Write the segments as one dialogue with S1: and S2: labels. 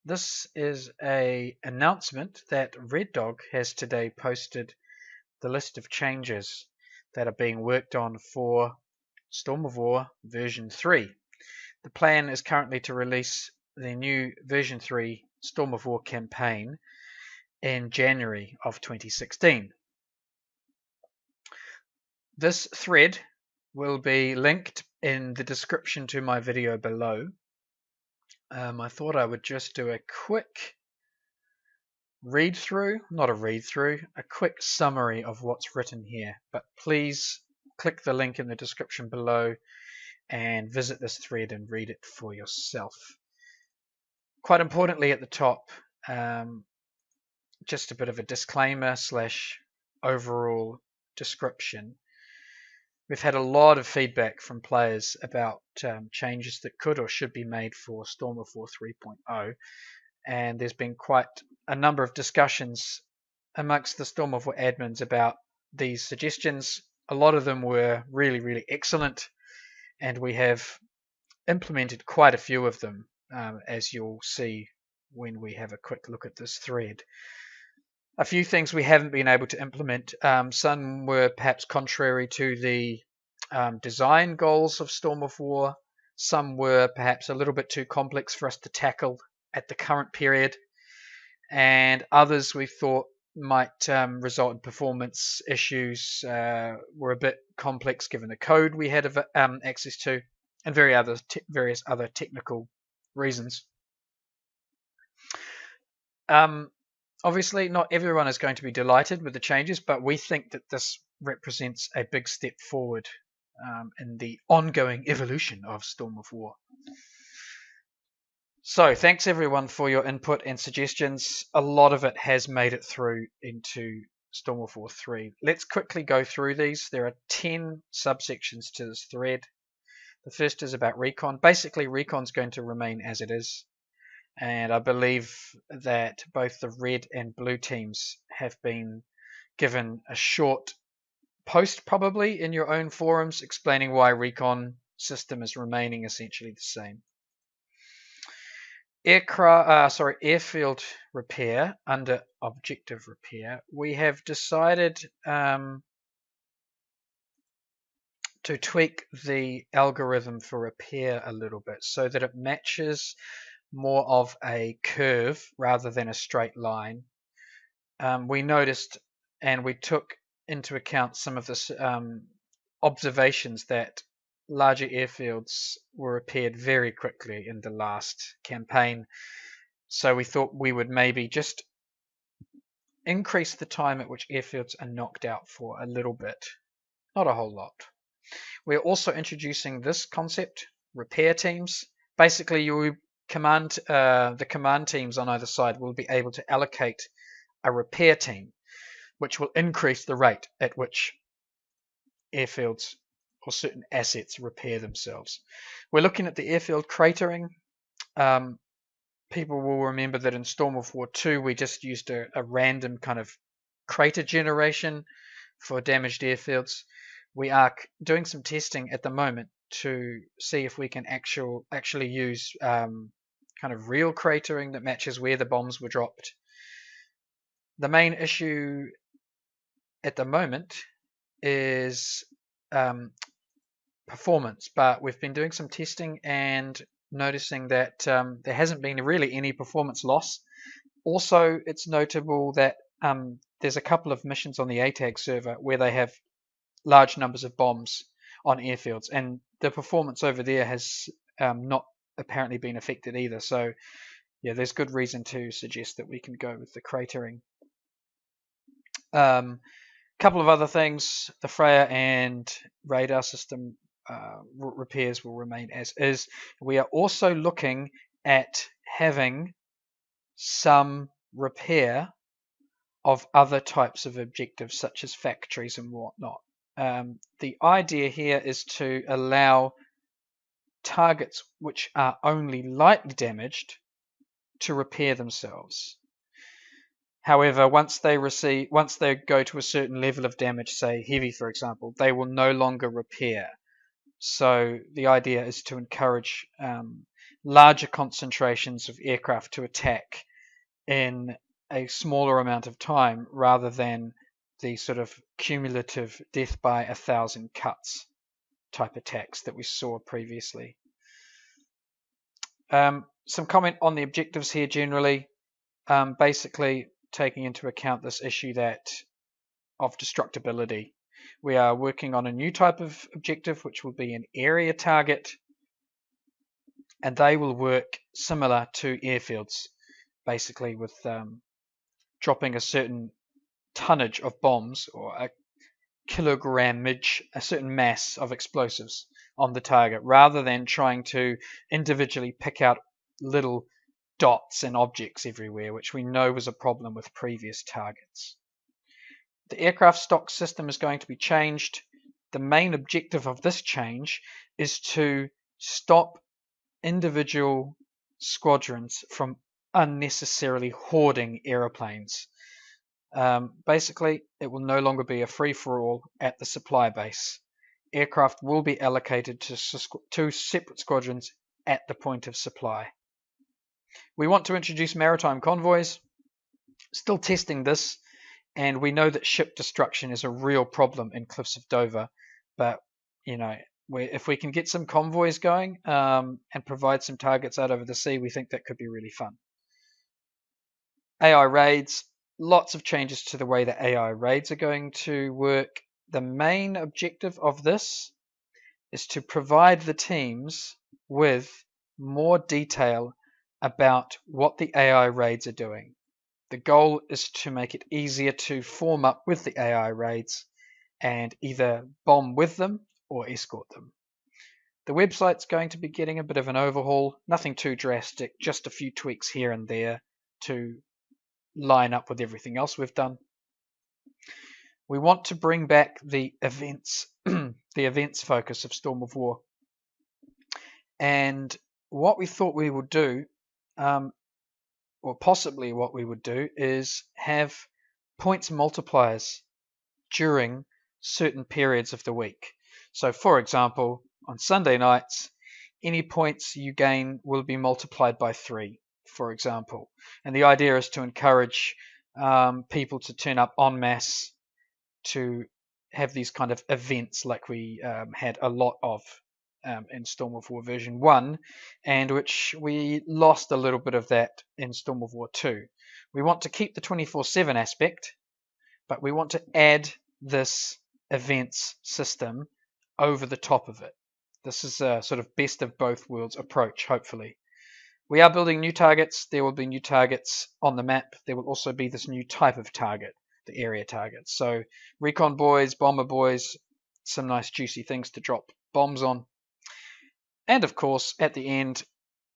S1: This is a announcement that Red Dog has today posted the list of changes that are being worked on for Storm of War version 3. The plan is currently to release the new version 3 Storm of War campaign in January of 2016. This thread will be linked in the description to my video below. I thought I would just do a quick a quick summary of what's written here. But please click the link in the description below and visit this thread and read it for yourself. Quite importantly at the top, just a bit of a disclaimer / overall description. We've had a lot of feedback from players about changes that could or should be made for Storm of War 3.0, and there's been quite a number of discussions amongst the Storm of War admins about these suggestions. A lot of them were really excellent, and we have implemented quite a few of them, as you'll see when we have a quick look at this thread. A few things we haven't been able to implement. Some were perhaps contrary to the design goals of Storm of War. Some were perhaps a little bit too complex for us to tackle at the current period, and others we thought might result in performance issues, were a bit complex given the code we had access to, and various other technical reasons. Obviously, not everyone is going to be delighted with the changes, but we think that this represents a big step forward in the ongoing evolution of Storm of War. So, thanks everyone for your input and suggestions. A lot of it has made it through into Storm of War 3. Let's quickly go through these. There are 10 subsections to this thread. The first is about recon. Basically, recon's going to remain as it is. And I believe that both the red and blue teams have been given a short post, probably in your own forums, explaining why recon system is remaining essentially the same. Airfield repair under objective repair. We have decided to tweak the algorithm for repair a little bit so that it matches more of a curve rather than a straight line. We noticed and we took into account some of the observations that larger airfields were repaired very quickly in the last campaign. So we thought we would maybe just increase the time at which airfields are knocked out for a little bit, not a whole lot. We're also introducing this concept, repair teams. Basically, the command teams on either side will be able to allocate a repair team, which will increase the rate at which airfields or certain assets repair themselves. We're looking at the airfield cratering. People will remember that in Storm of War 2 we just used a random kind of crater generation for damaged airfields. We are doing some testing at the moment to see if we can actually use kind of real cratering that matches where the bombs were dropped. The main issue at the moment is performance, but we've been doing some testing and noticing that there hasn't been really any performance loss. Also, it's notable that there's a couple of missions on the ATAG server where they have large numbers of bombs on airfields, and the performance over there has not apparently been affected either. So yeah, there's good reason to suggest that we can go with the cratering. Couple of other things, the Freya and radar system repairs will remain as is. We are also looking at having some repair of other types of objectives such as factories and whatnot. The idea here is to allow targets which are only lightly damaged to repair themselves. However, once they go to a certain level of damage, say heavy for example, they will no longer repair. So the idea is to encourage larger concentrations of aircraft to attack in a smaller amount of time rather than the sort of cumulative death by 1,000 cuts type attacks that we saw previously. Some comment on the objectives here generally, basically taking into account this issue of destructibility. We are working on a new type of objective, which will be an area target, and they will work similar to airfields, basically with dropping a certain tonnage of bombs or a kilogrammage, a certain mass of explosives on the target, rather than trying to individually pick out little dots and objects everywhere, which we know was a problem with previous targets. The aircraft stock system is going to be changed. The main objective of this change is to stop individual squadrons from unnecessarily hoarding aeroplanes. Basically, it will no longer be a free-for-all at the supply base. Aircraft will be allocated to separate squadrons at the point of supply. We want to introduce maritime convoys. Still testing this, and we know that ship destruction is a real problem in Cliffs of Dover, but if we can get some convoys going and provide some targets out over the sea, we think that could be really fun. AI raids, lots of changes to the way that AI raids are going to work. The main objective of this is to provide the teams with more detail about what the AI raids are doing. The goal is to make it easier to form up with the AI raids and either bomb with them or escort them. The website's going to be getting a bit of an overhaul, nothing too drastic, just a few tweaks here and there to line up with everything else we've done. We want to bring back the events, the events focus of Storm of War. And what we thought we would do, or possibly what we would do, is have points multipliers during certain periods of the week. So for example, on Sunday nights, any points you gain will be multiplied by 3, for example. And the idea is to encourage people to turn up en masse to have these kind of events like we had a lot of in Storm of War version 1, and which we lost a little bit of that in Storm of War 2. We want to keep the 24/7 aspect, but we want to add this events system over the top of it. This is a sort of best of both worlds approach, hopefully. We are building new targets. There will be new targets on the map. There will also be this new type of target, the area targets. So recon boys, bomber boys, some nice juicy things to drop bombs on. And of course, at the end,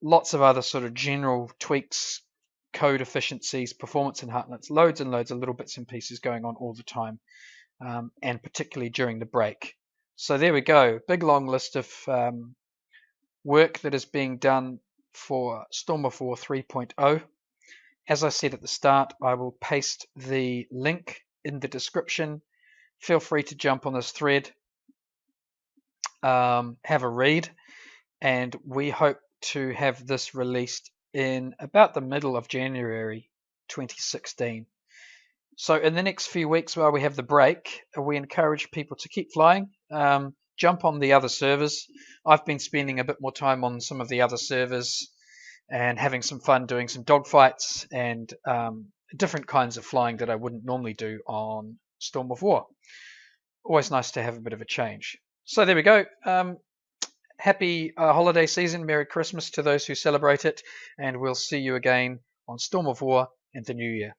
S1: lots of other sort of general tweaks, code efficiencies, performance enhancements, loads and loads of little bits and pieces going on all the time, and particularly during the break. So there we go, big long list of work that is being done for Storm of War 3.0. As I said at the start, I will paste the link in the description. Feel free to jump on this thread, have a read, and we hope to have this released in about the middle of January 2016. So in the next few weeks while we have the break, we encourage people to keep flying, jump on the other servers. I've been spending a bit more time on some of the other servers and having some fun doing some dogfights and different kinds of flying that I wouldn't normally do on Storm of War. Always nice to have a bit of a change. So there we go. Happy holiday season, Merry Christmas to those who celebrate it, and we'll see you again on Storm of War in the new year.